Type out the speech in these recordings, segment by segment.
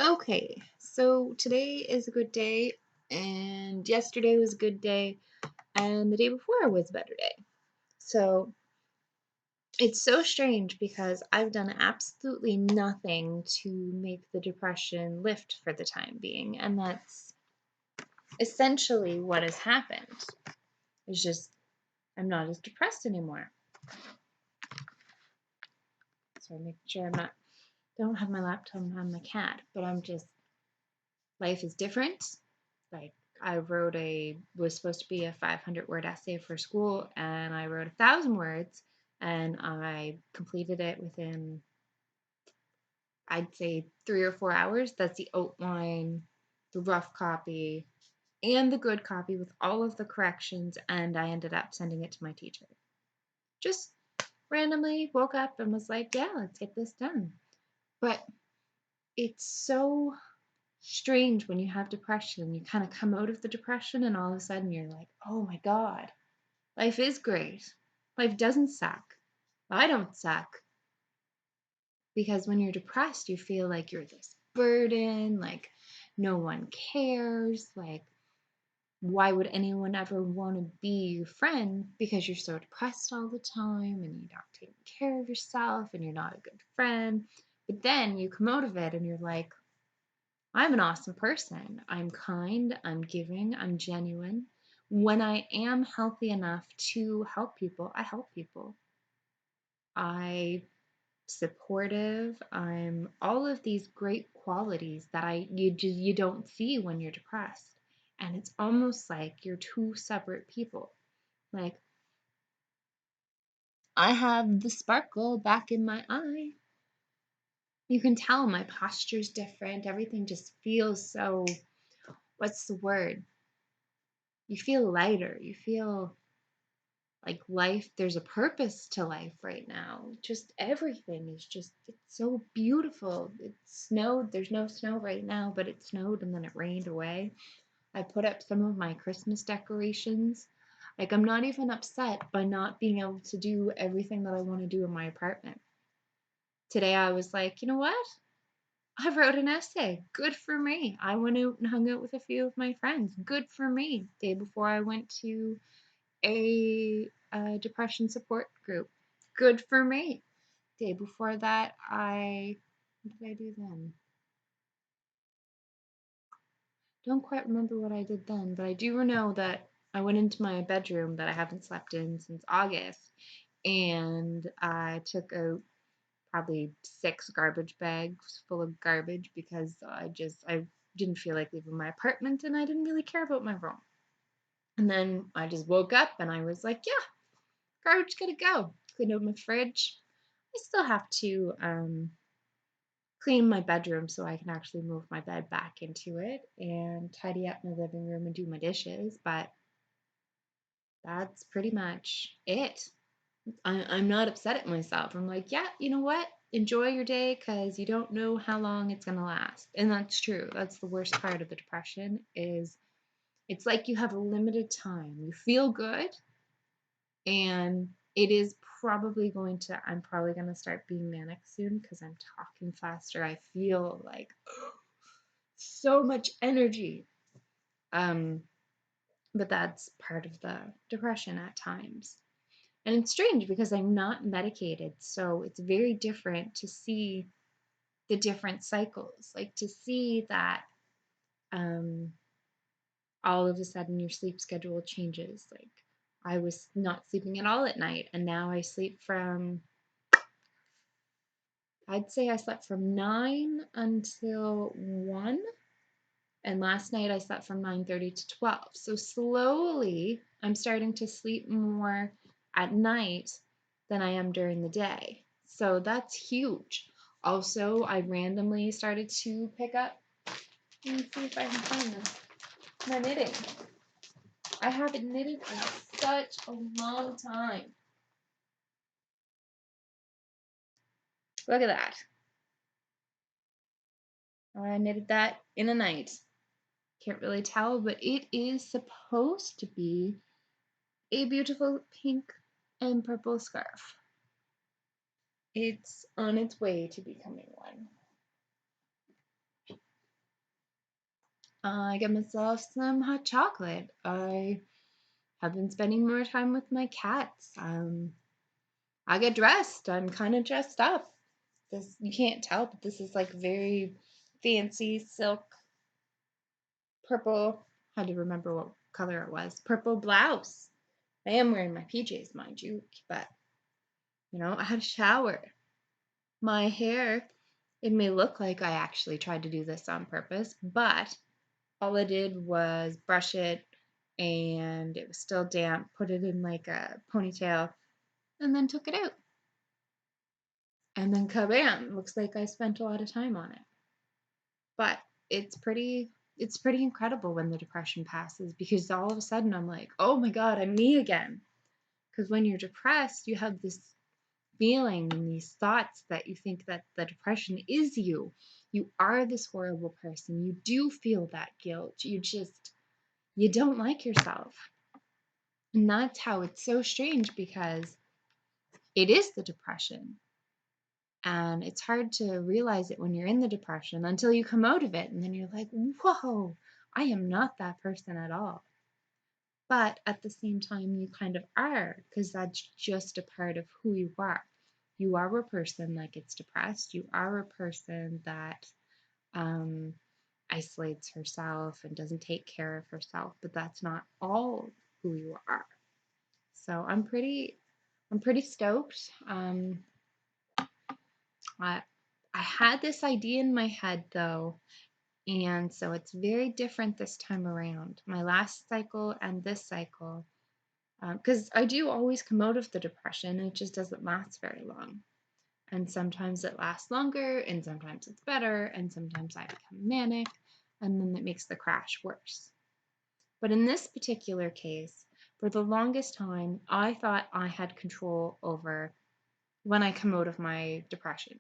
Okay, so today is a good day, and yesterday was a good day, and the day before was a better day. So it's so strange because I've done absolutely nothing to make the depression lift for the time being, and that's essentially what has happened. It's just I'm not as depressed anymore. So I'm making sure don't have my laptop on my cat, but life is different. Like I was supposed to be a 500-word essay for school, and I wrote 1,000 words, and I completed it within, I'd say, 3 or 4 hours. That's the outline, the rough copy, and the good copy with all of the corrections, and I ended up sending it to my teacher. Just randomly woke up and was like, yeah, let's get this done. But it's so strange when you have depression. You kind of come out of the depression and all of a sudden you're like, oh my God, life is great. Life doesn't suck. I don't suck. Because when you're depressed, you feel like you're this burden, like no one cares, like why would anyone ever want to be your friend because you're so depressed all the time and you're not taking care of yourself and you're not a good friend. But then you come out of it and you're like, I'm an awesome person. I'm kind, I'm giving, I'm genuine. When I am healthy enough to help people, I help people. I'm supportive. I'm all of these great qualities that you don't see when you're depressed. And it's almost like you're two separate people. Like I have the sparkle back in my eye. You can tell my posture's different. Everything just feels so, what's the word? You feel lighter. You feel like life, there's a purpose to life right now. Just everything is just, it's so beautiful. It snowed. There's no snow right now, but it snowed and then it rained away. I put up some of my Christmas decorations. Like, I'm not even upset by not being able to do everything that I want to do in my apartment. Today I was like, you know what? I wrote an essay. Good for me. I went out and hung out with a few of my friends. Good for me. Day before I went to a depression support group. Good for me. Day before that, what did I do then? Don't quite remember what I did then, but I do know that I went into my bedroom that I haven't slept in since August, and I took out probably 6 garbage bags full of garbage because I didn't feel like leaving my apartment and I didn't really care about my room. And then I just woke up and I was like, yeah, garbage gotta go. Cleaned out my fridge. I still have to clean my bedroom so I can actually move my bed back into it and tidy up my living room and do my dishes, but that's pretty much it. I'm not upset at myself. I'm like, yeah, you know what? Enjoy your day because you don't know how long it's gonna last. And that's true. That's the worst part of the depression is it's like you have a limited time. You feel good, and it is I'm probably going to start being manic soon because I'm talking faster. I feel like so much energy. Um, but that's part of the depression at times. And it's strange because I'm not medicated, so it's very different to see the different cycles. Like to see that um, all of a sudden your sleep schedule changes. Like I was not sleeping at all at night, and now I sleep from I'd say I slept from 9 until 1, and last night I slept from 9:30 to 12. So slowly I'm starting to sleep more at night than I am during the day. So that's huge. Also, I randomly started to pick up, let me see if I can find this, my knitting. I haven't knitted in such a long time. Look at that. I knitted that in a night. Can't really tell, but it is supposed to be a beautiful pink and purple scarf. It's on its way to becoming one. I get myself some hot chocolate. I have been spending more time with my cats. I get dressed. I'm kind of dressed up. This, you can't tell, but this is like very fancy silk purple. Had to remember what color it was. Purple blouse. I am wearing my PJs, mind you, but I had a shower. My hair, it may look like I actually tried to do this on purpose, but all I did was brush it and it was still damp, put it in like a ponytail, and then took it out. And then kabam, looks like I spent a lot of time on it. But it's pretty incredible when the depression passes, because all of a sudden I'm like, oh my God, I'm me again. Because when you're depressed, you have this feeling and these thoughts that you think that the depression is you. You are this horrible person. You do feel that guilt. You don't like yourself. And that's how it's so strange, because it is the depression. And it's hard to realize it when you're in the depression until you come out of it. And then you're like, whoa, I am not that person at all. But at the same time, you kind of are, because that's just a part of who you are. You are a person that gets depressed. You are a person that um, isolates herself and doesn't take care of herself. But that's not all who you are. So I'm pretty stoked. I I had this idea in my head though, and so it's very different this time around. My last cycle and this cycle, because I do always come out of the depression, it just doesn't last very long. And sometimes it lasts longer, and sometimes it's better, and sometimes I become manic, and then it makes the crash worse. But in this particular case, for the longest time, I thought I had control over when I come out of my depression.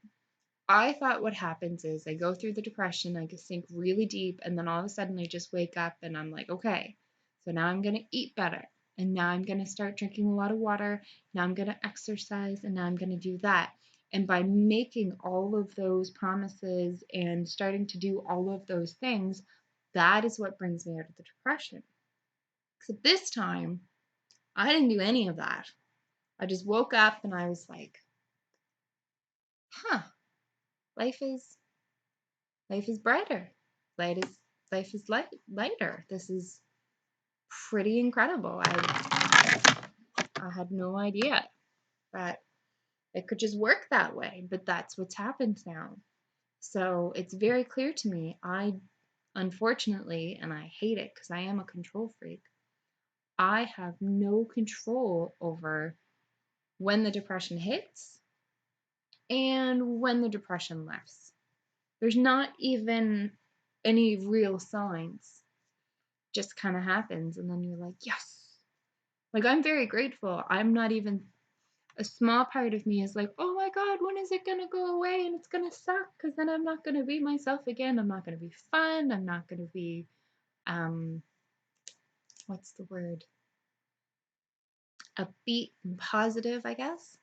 I thought what happens is I go through the depression, I sink really deep, and then all of a sudden I just wake up and I'm like, okay, so now I'm going to eat better. And now I'm going to start drinking a lot of water. Now I'm going to exercise, and now I'm going to do that. And by making all of those promises and starting to do all of those things, that is what brings me out of the depression. Except this time, I didn't do any of that. I just woke up and I was like, huh, life is life is brighter. Light is life is lighter. This is pretty incredible. I had no idea that it could just work that way, but that's what's happened now. So it's very clear to me. I unfortunately, and I hate it because I am a control freak, I have no control over when the depression hits and when the depression lifts. There's not even any real signs. Just kind of happens, and then you're like, yes. Like, I'm very grateful. I'm not even, a small part of me is like, oh my God, when is it gonna go away? And it's gonna suck, because then I'm not gonna be myself again. I'm not gonna be fun. I'm not gonna be um what's the word, upbeat and positive, I guess.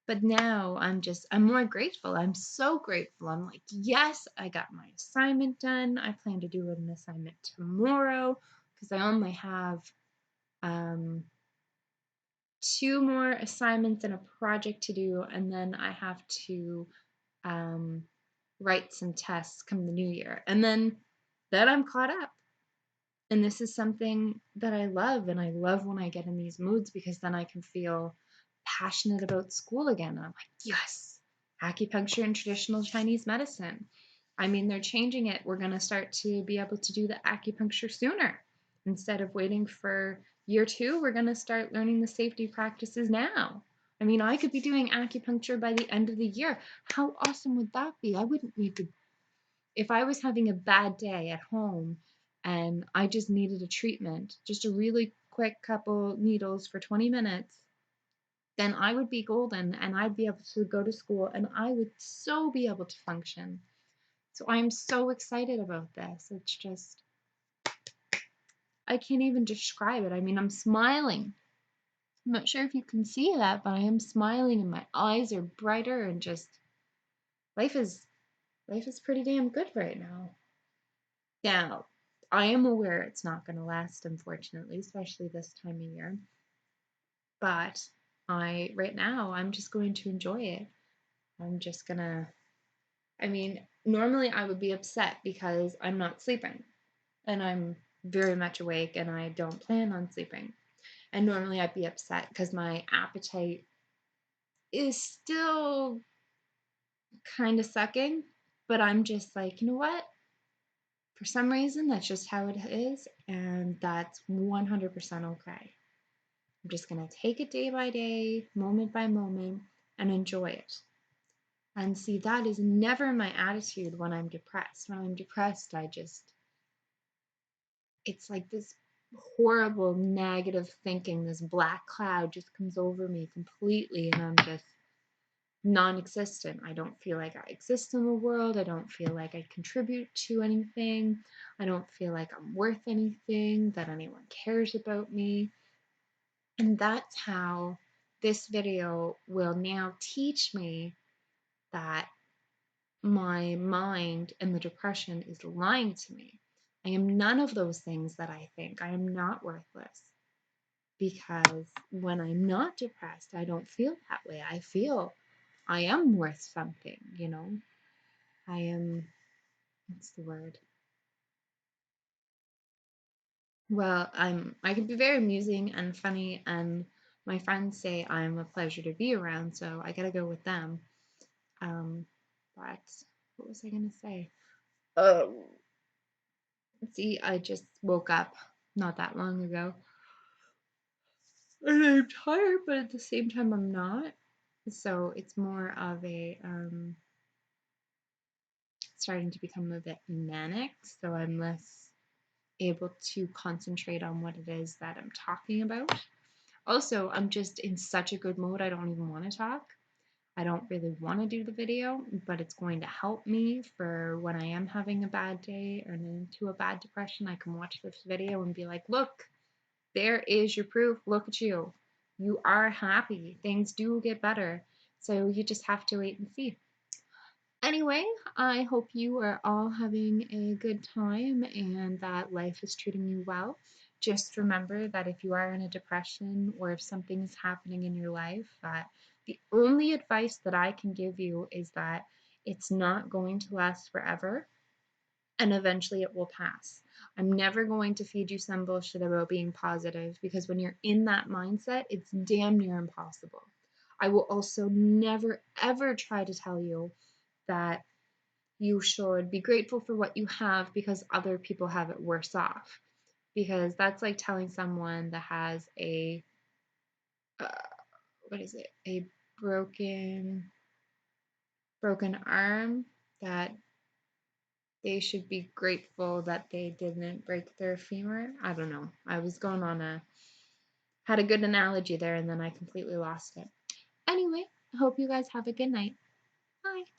But now I'm more grateful. I'm so grateful. I'm like, yes, I got my assignment done. I plan to do an assignment tomorrow, because I only have um, 2 more assignments and a project to do, and then I have to um, write some tests come the new year. And then I'm caught up. And this is something that I love, and I love when I get in these moods, because then I can feel passionate about school again. And I'm like, yes, acupuncture and traditional Chinese medicine. I mean, they're changing it. We're going to start to be able to do the acupuncture sooner. Instead of waiting for year 2, we're going to start learning the safety practices now. I mean, I could be doing acupuncture by the end of the year. How awesome would that be? I wouldn't need to, if I was having a bad day at home and I just needed a treatment, just a really quick couple needles for 20 minutes, then I would be golden, and I'd be able to go to school, and I would so be able to function. So I'm so excited about this. It's just, I can't even describe it. I mean, I'm smiling. I'm not sure if you can see that, but I am smiling, and my eyes are brighter, and just life is life is pretty damn good right now. Now, I am aware it's not going to last, unfortunately, especially this time of year. But right now, I'm just going to enjoy it. I'm just gonna, I mean, normally I would be upset because I'm not sleeping and I'm very much awake and I don't plan on sleeping. And normally I'd be upset because my appetite is still kind of sucking, but I'm just like, you know what? For some reason, that's just how it is, and that's 100% okay. I'm just going to take it day by day, moment by moment, and enjoy it. And see, that is never my attitude when I'm depressed. When I'm depressed, it's like this horrible negative thinking, this black cloud just comes over me completely, and I'm just non existent. I don't feel like I exist in the world. I don't feel like I contribute to anything. I don't feel like I'm worth anything, that anyone cares about me. And that's how this video will now teach me that my mind and the depression is lying to me. I am none of those things that I think. I am not worthless because when I'm not depressed, I don't feel that way. I feel I am worth something, you know? I am, what's the word? Well, I can be very amusing and funny, and my friends say I'm a pleasure to be around, so I gotta go with them. Um, but what was I gonna say? Oh, see, I just woke up not that long ago. And I'm tired, but at the same time, I'm not. So it's more of a starting to become a bit manic. So I'm less able to concentrate on what it is that I'm talking about. Also, I'm just in such a good mood, I don't even want to talk. I don't really want to do the video, but it's going to help me for when I am having a bad day or into a bad depression. I can watch this video and be like, look, there is your proof. Look at you. You are happy. Things do get better. So you just have to wait and see. Anyway, I hope you are all having a good time and that life is treating you well. Just remember that if you are in a depression or if something is happening in your life, that the only advice that I can give you is that it's not going to last forever and eventually it will pass. I'm never going to feed you some bullshit about being positive because when you're in that mindset, it's damn near impossible. I will also never ever try to tell you that you should be grateful for what you have because other people have it worse off. Because that's like telling someone that has uh, what is it, a broken arm that they should be grateful that they didn't break their femur. I don't know. I was going on had a good analogy there and then I completely lost it. Anyway, I hope you guys have a good night. Bye.